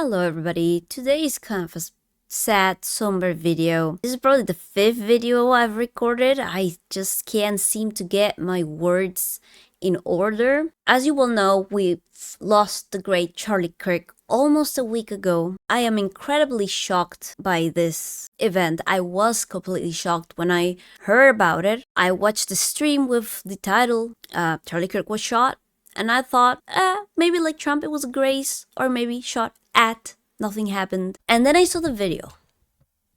Hello everybody, today is kind of a sad, somber video. This is probably the 5th video I've recorded. I just can't seem to get my words in order. As you will know, we lost the great Charlie Kirk almost a week ago. I am incredibly shocked by this event. I was completely shocked when I heard about it. I watched the stream with the title, Charlie Kirk was shot. And I thought, maybe like Trump, it was a grace, or maybe shot at, nothing happened. And then I saw the video,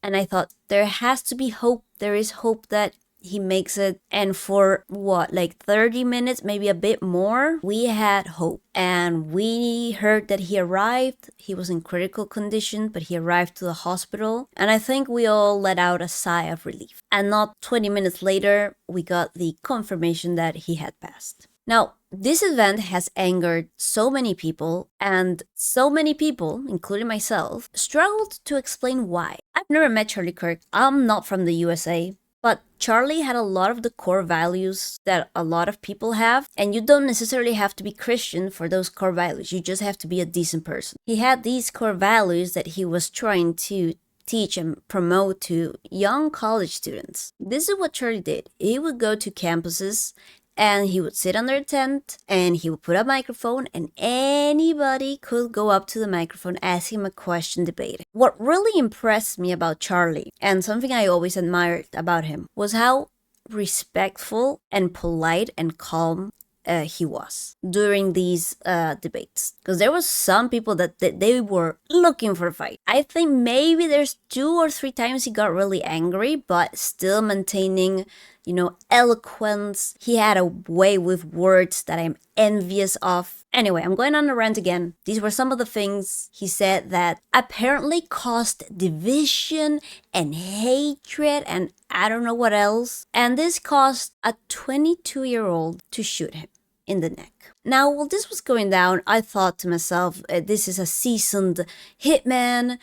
and I thought, there has to be hope. There is hope that he makes it. And for what, like 30 minutes, maybe a bit more, we had hope. And we heard that he arrived. He was in critical condition, but he arrived to the hospital. And I think we all let out a sigh of relief. And not 20 minutes later, we got the confirmation that he had passed. Now, this event has angered so many people, and so many people, including myself, struggled to explain why. I've never met Charlie Kirk. I'm not from the USA, but Charlie had a lot of the core values that a lot of people have, and you don't necessarily have to be Christian for those core values. You just have to be a decent person. He had these core values that he was trying to teach and promote to young college students. This is what Charlie did. He would go to campuses and he would sit under a tent and he would put a microphone, and anybody could go up to the microphone, ask him a question, debate. What really impressed me about Charlie, and something I always admired about him, was how respectful and polite and calm he was during these debates. Because there was some people that they were looking for a fight. I think maybe there's 2 or 3 times he got really angry, but still maintaining, eloquence. He had a way with words that I'm envious of. Anyway, I'm going on a rant again. These were some of the things he said that apparently caused division and hatred and I don't know what else. And this caused a 22-year-old to shoot him in the neck. Now, while this was going down, I thought to myself, this is a seasoned hitman,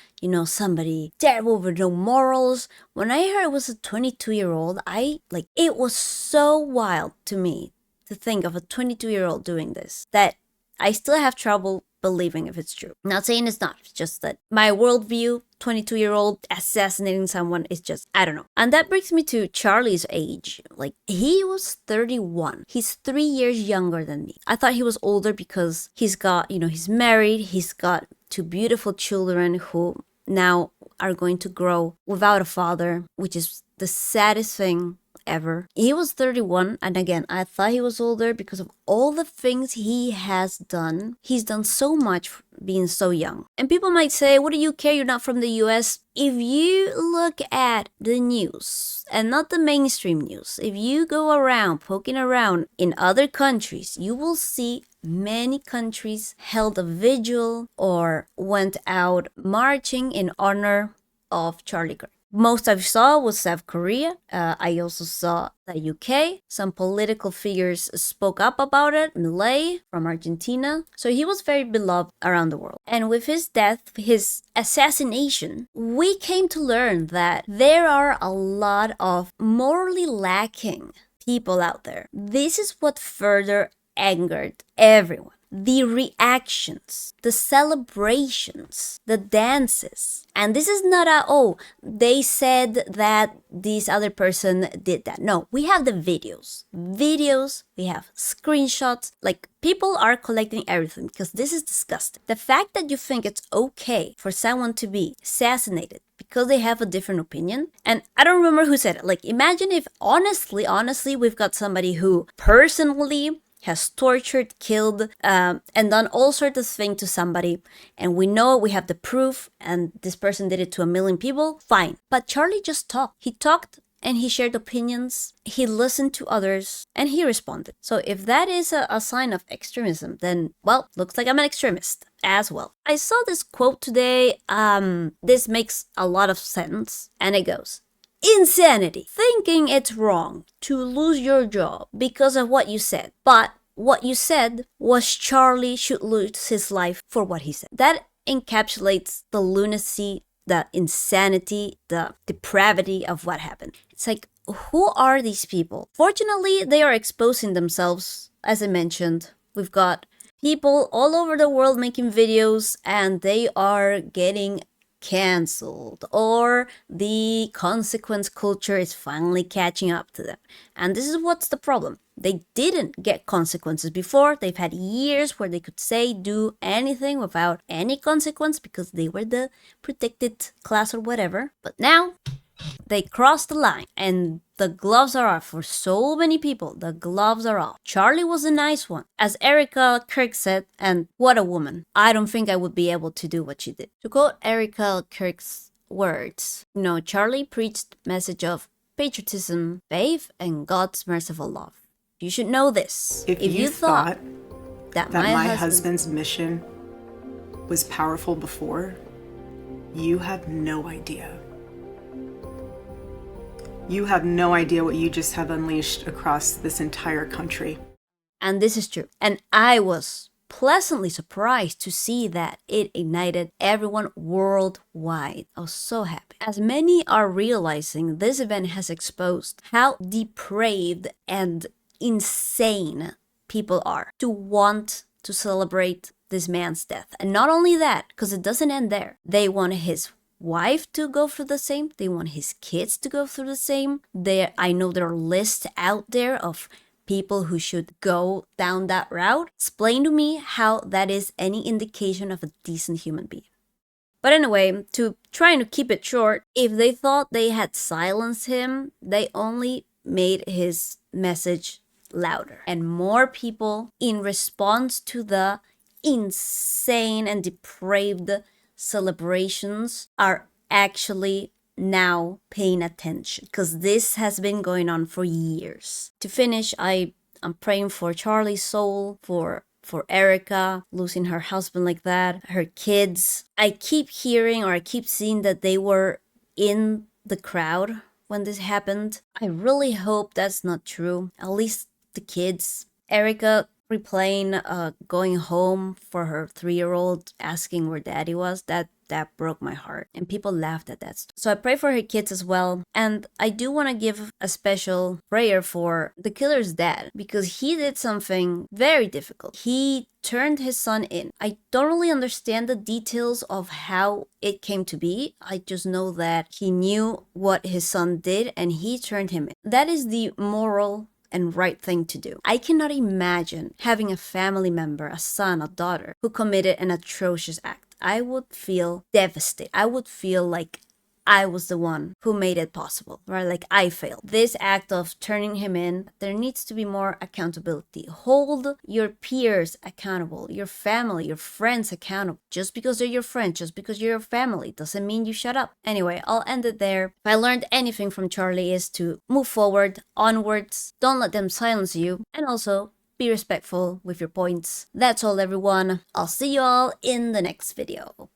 somebody terrible with no morals. When I heard it was a 22-year-old, it was so wild to me to think of a 22-year-old doing this, that I still have trouble believing if it's true. Not saying it's not, it's just that my worldview, 22-year-old assassinating someone, is just, I don't know. And that brings me to Charlie's age. He was 31. He's 3 years younger than me. I thought he was older because he's got, he's married, he's got 2 beautiful children who now are going to grow without a father, which is the saddest thing ever. He was 31, and again, I thought he was older because of all the things he has done. He's done so much being so young. And people might say, what do you care? You're not from the US. If you look at the news, and not the mainstream news, if you go around, poking around in other countries, you will see many countries held a vigil or went out marching in honor of Charlie Kirk. Most I saw was South Korea. I also saw the UK. Some political figures spoke up about it. Milei from Argentina. So he was very beloved around the world. And with his death, his assassination, we came to learn that there are a lot of morally lacking people out there. This is what further angered everyone. The reactions, the celebrations, the dances. And this is not they said that this other person did that. No, we have the videos, we have screenshots. People are collecting everything because this is disgusting. The fact that you think it's okay for someone to be assassinated because they have a different opinion. And I don't remember who said it. Imagine if honestly, we've got somebody who personally has tortured, killed, and done all sorts of things to somebody, and we know we have the proof, and this person did it to 1 million people, fine. But Charlie just talked. He talked and he shared opinions, he listened to others, and he responded. So if that is a sign of extremism, then, well, looks like I'm an extremist as well. I saw this quote today, this makes a lot of sense, and it goes, insanity. Thinking it's wrong to lose your job because of what you said. But what you said was Charlie should lose his life for what he said. That encapsulates the lunacy, the insanity, the depravity of what happened. It's who are these people? Fortunately, they are exposing themselves. As I mentioned, we've got people all over the world making videos and they are getting cancelled, or the consequence culture is finally catching up to them. And this is what's the problem. They didn't get consequences before. They've had years where they could say, do anything without any consequence because they were the protected class or whatever. But now they crossed the line and the gloves are off for so many people. The gloves are off. Charlie was a nice one. As Erica Kirk said, and what a woman. I don't think I would be able to do what she did. To quote Erica Kirk's words, Charlie preached message of patriotism, faith, and God's merciful love. You should know this. If you thought that my husband's mission was powerful before, you have no idea. You have no idea what you just have unleashed across this entire country. And this is true. And I was pleasantly surprised to see that it ignited everyone worldwide. I was so happy. As many are realizing, this event has exposed how depraved and insane people are to want to celebrate this man's death. And not only that, because it doesn't end there. They want his wife to go through the same. They want his kids to go through the same. I know there are lists out there of people who should go down that route. Explain to me how that is any indication of a decent human being. But anyway, trying to keep it short, if they thought they had silenced him, they only made his message louder. And more people, in response to the insane and depraved celebrations, are actually now paying attention, because this has been going on for years. To finish, I'm praying for Charlie's soul, for Erica losing her husband like that, her kids. I keep hearing, or I keep seeing that they were in the crowd when this happened. I really hope that's not true. At least the kids. Erica replaying going home for her 3-year-old, asking where daddy was, that broke my heart, and people laughed at that. So I pray for her kids as well, and I do want to give a special prayer for the killer's dad, because he did something very difficult. He turned his son in. I don't really understand the details of how it came to be. I just know that he knew what his son did and he turned him in. That is the moral and right thing to do. I cannot imagine having a family member, a son, a daughter, who committed an atrocious act. I would feel devastated. I would feel like I was the one who made it possible, right? Like I failed. This act of turning him in, there needs to be more accountability. Hold your peers accountable, your family, your friends accountable. Just because they're your friend, just because you're your family, doesn't mean you shut up. Anyway, I'll end it there. If I learned anything from Charlie is to move forward, onwards, don't let them silence you, and also be respectful with your points. That's all, everyone. I'll see you all in the next video.